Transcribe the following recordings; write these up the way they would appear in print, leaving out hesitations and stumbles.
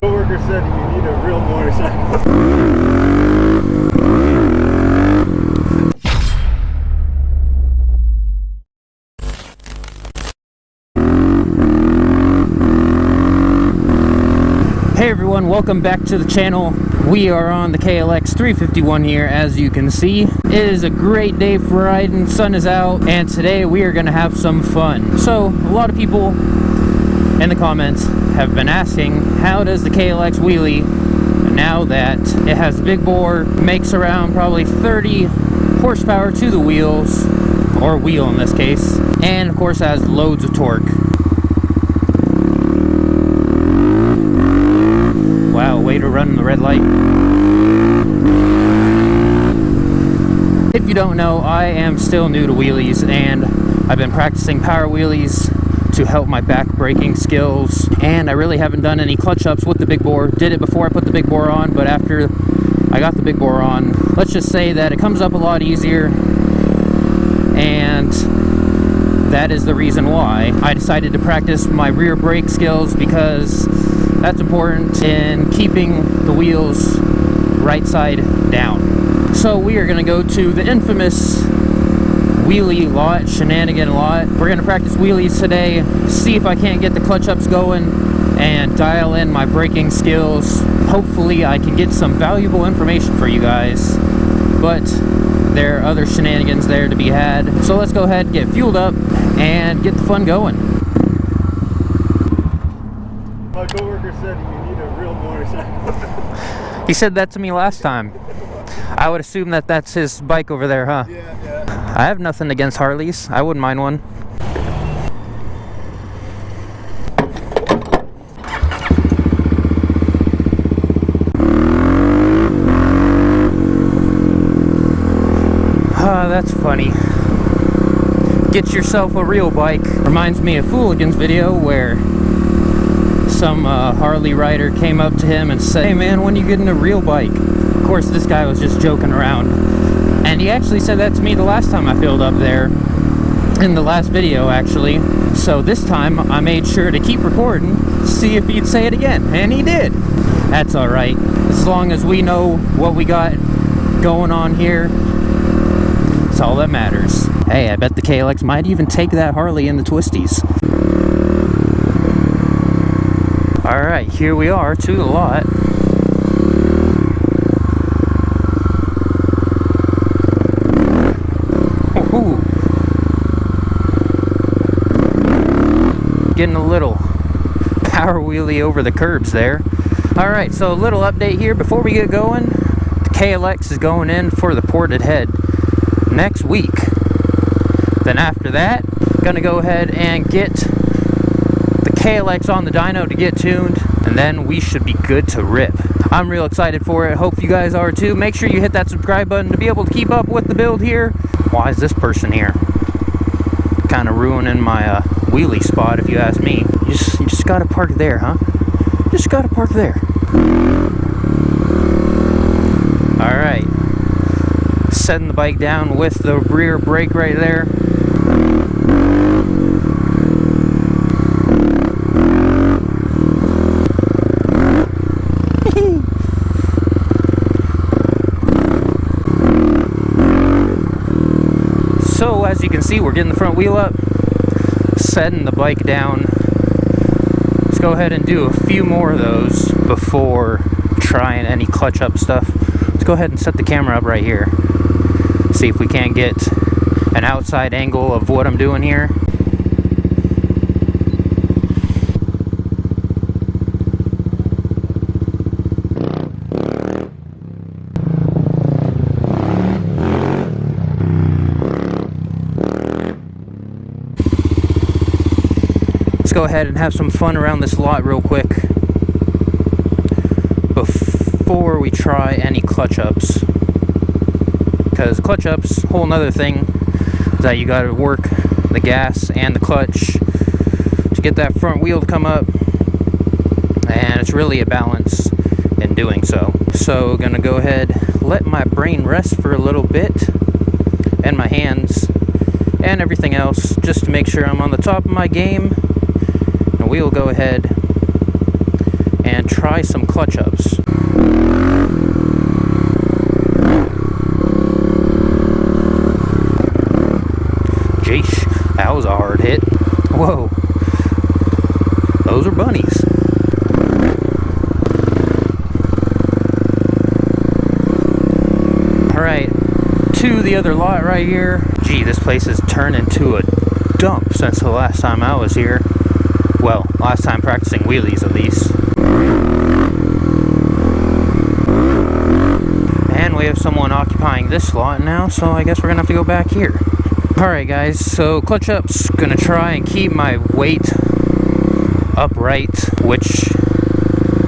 coworker said you need a real motorcycle. Hey everyone, welcome back to the channel. We are on the KLX351 here, as you can see. It is a great day for riding, sun is out, and today we are going to have some fun. So, a lot of people in the comments have been asking, how does the KLX wheelie, now that it has the big bore, makes around probably 30 horsepower to the wheels, or wheel in this case, and of course has loads of torque. Wow, way to run the red light. If you don't know, I am still new to wheelies, and I've been practicing power wheelies to help my back braking skills, and I really haven't done any clutch ups with the big bore. Did it before I put the big bore on, but after I got the big bore on, let's just say that it comes up a lot easier, and that is the reason why I decided to practice my rear brake skills, because that's important in keeping the wheels right side down. So we are going to go to the infamous wheelie lot, shenanigan lot. We're going to practice wheelies today, see if I can't get the clutch ups going and dial in my braking skills. Hopefully I can get some valuable information for you guys, but there are other shenanigans there to be had. So let's go ahead, get fueled up, and get the fun going. My coworker said you need a real motorcycle. He said that to me last time. I would assume that that's his bike over there, huh? Yeah. I have nothing against Harleys. I wouldn't mind one. That's funny. Get yourself a real bike. Reminds me of Fooligan's video where some Harley rider came up to him and said, "Hey man, when are you getting a real bike?" Of course, this guy was just joking around. And he actually said that to me the last time I filled up there, in the last video actually. So this time I made sure to keep recording, see if he'd say it again, and he did. That's alright, as long as we know what we got going on here, it's all that matters. Hey, I bet the KLX might even take that Harley in the twisties. Alright, here we are to the lot. Getting a little power wheelie over the curbs there. Alright, so a little update here before we get going. The KLX is going in for the ported head next week. Then after that, gonna go ahead and get the KLX on the dyno to get tuned, and then we should be good to rip. I'm real excited for it. Hope you guys are too. Make sure you hit that subscribe button to be able to keep up with the build here. Why is this person here? Kind of ruining my wheelie spot, if you ask me. You just gotta park there, huh? Just gotta park there. Alright. Setting the bike down with the rear brake right there. So as you can see, we're getting the front wheel up, setting the bike down. Let's go ahead and do a few more of those before trying any clutch up stuff. Let's go ahead and set the camera up right here. See if we can't get an outside angle of what I'm doing here. Go ahead and have some fun around this lot real quick before we try any clutch ups, because clutch ups, whole nother thing, is that you got to work the gas and the clutch to get that front wheel to come up, and it's really a balance in doing so. So gonna go ahead, let my brain rest for a little bit, and my hands and everything else, just to make sure I'm on the top of my game. And we'll go ahead and try some clutch ups. Jeesh, that was a hard hit. Whoa, those are bunnies. Alright, to the other lot right here. Gee, this place has turned into a dump since the last time I was here. Well, last time practicing wheelies at least. And we have someone occupying this lot now, so I guess we're gonna have to go back here. Alright guys, so clutch ups, gonna try and keep my weight upright, which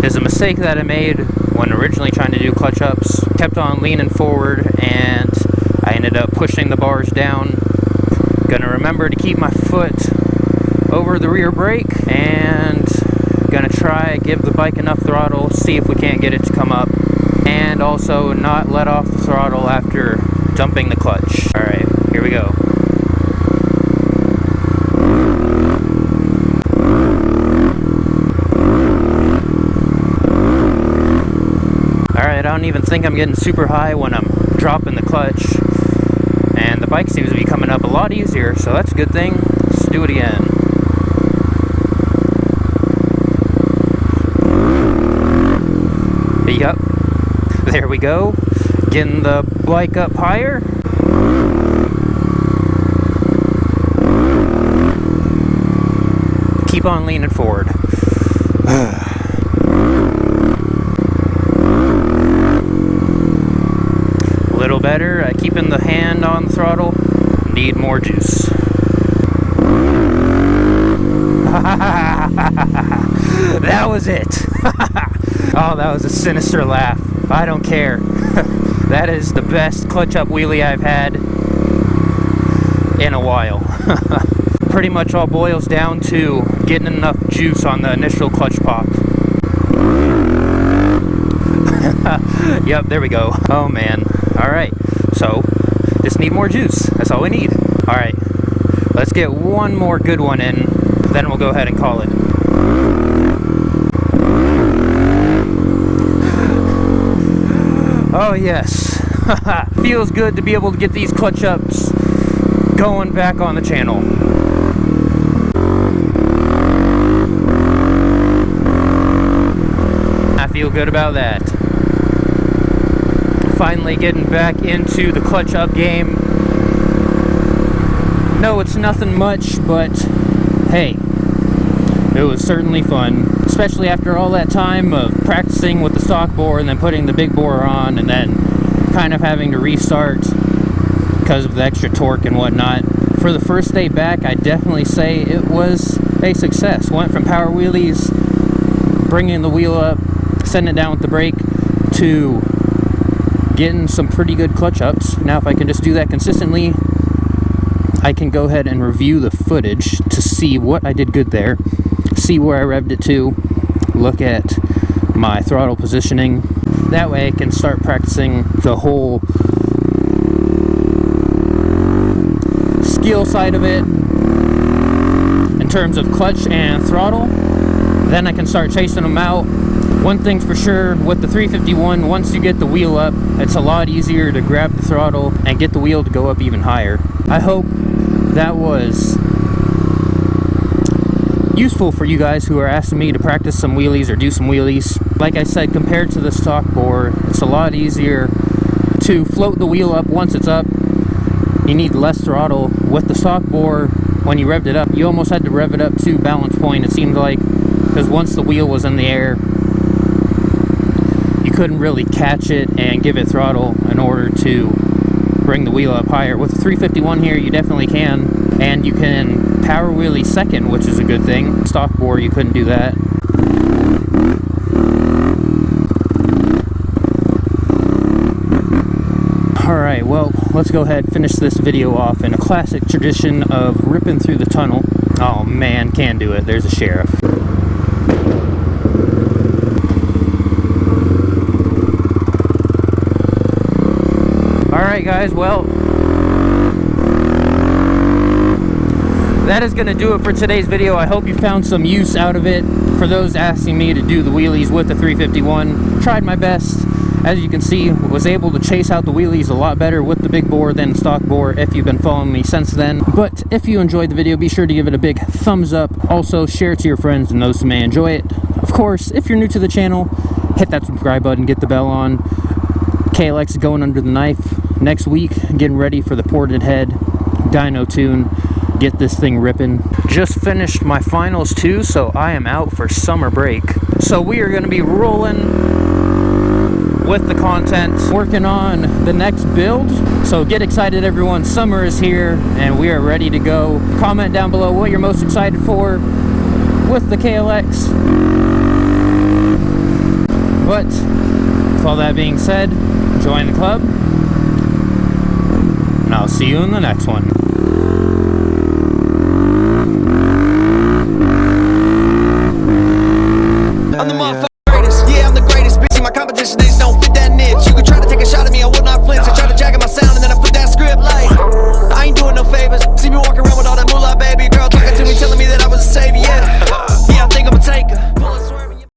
is a mistake that I made when originally trying to do clutch ups. Kept on leaning forward and I ended up pushing the bars down. Gonna remember to keep my foot over the rear brake and gonna try give the bike enough throttle, see if we can't get it to come up, and also not let off the throttle after dumping the clutch. Alright, here we go. Alright, I don't even think I'm getting super high when I'm dropping the clutch, and the bike seems to be coming up a lot easier, so that's a good thing. Let's do it again. Yep, there we go. Getting the bike up higher. Keep on leaning forward. A little better, keeping the hand on the throttle. Need more juice. That was it. Oh, that was a sinister laugh. I don't care. That is the best clutch up wheelie I've had in a while. Pretty much all boils down to getting enough juice on the initial clutch pop. Yep, there we go. Oh man. Alright, so just need more juice. That's all we need. Alright, let's get one more good one in, then we'll go ahead and call it. Oh yes, feels good to be able to get these clutch ups going back on the channel. I feel good about that. Finally getting back into the clutch up game. No, it's nothing much, but hey, it was certainly fun. Especially after all that time of practicing with the stock bore and then putting the big bore on and then kind of having to restart because of the extra torque and whatnot. For the first day back, I definitely say it was a success. Went from power wheelies, bringing the wheel up, setting it down with the brake, to getting some pretty good clutch ups. Now if I can just do that consistently, I can go ahead and review the footage to see what I did good there, see where I revved it to, look at my throttle positioning. That way I can start practicing the whole skill side of it in terms of clutch and throttle. Then I can start chasing them out. One thing's for sure, with the 351, once you get the wheel up, it's a lot easier to grab the throttle and get the wheel to go up even higher. I hope that was useful for you guys who are asking me to practice some wheelies or do some wheelies. Like I said, compared to the stock bore, it's a lot easier to float the wheel up once it's up. You need less throttle. With the stock bore, when you revved it up, you almost had to rev it up to balance point, it seemed like, because once the wheel was in the air, you couldn't really catch it and give it throttle in order to bring the wheel up higher. With the 351 here, you definitely can, and you can power wheelie second, which is a good thing. Stock bore, you couldn't do that. Alright, well, let's go ahead and finish this video off in a classic tradition of ripping through the tunnel. Oh man, can do it. There's a sheriff. Alright guys, well, that is going to do it for today's video. I hope you found some use out of it. For those asking me to do the wheelies with the 351, tried my best. As you can see, was able to chase out the wheelies a lot better with the big bore than stock bore if you've been following me since then. But if you enjoyed the video, be sure to give it a big thumbs up. Also, share it to your friends and those who may enjoy it. Of course, if you're new to the channel, hit that subscribe button, get the bell on. KLX is going under the knife next week, getting ready for the ported head dyno tune. Get this thing ripping. Just finished my finals too, so I am out for summer break. So we are going to be rolling with the content, working on the next build. So get excited everyone, summer is here and we are ready to go. Comment down below what you're most excited for with the KLX. But with all that being said, join the club and I'll see you in the next one.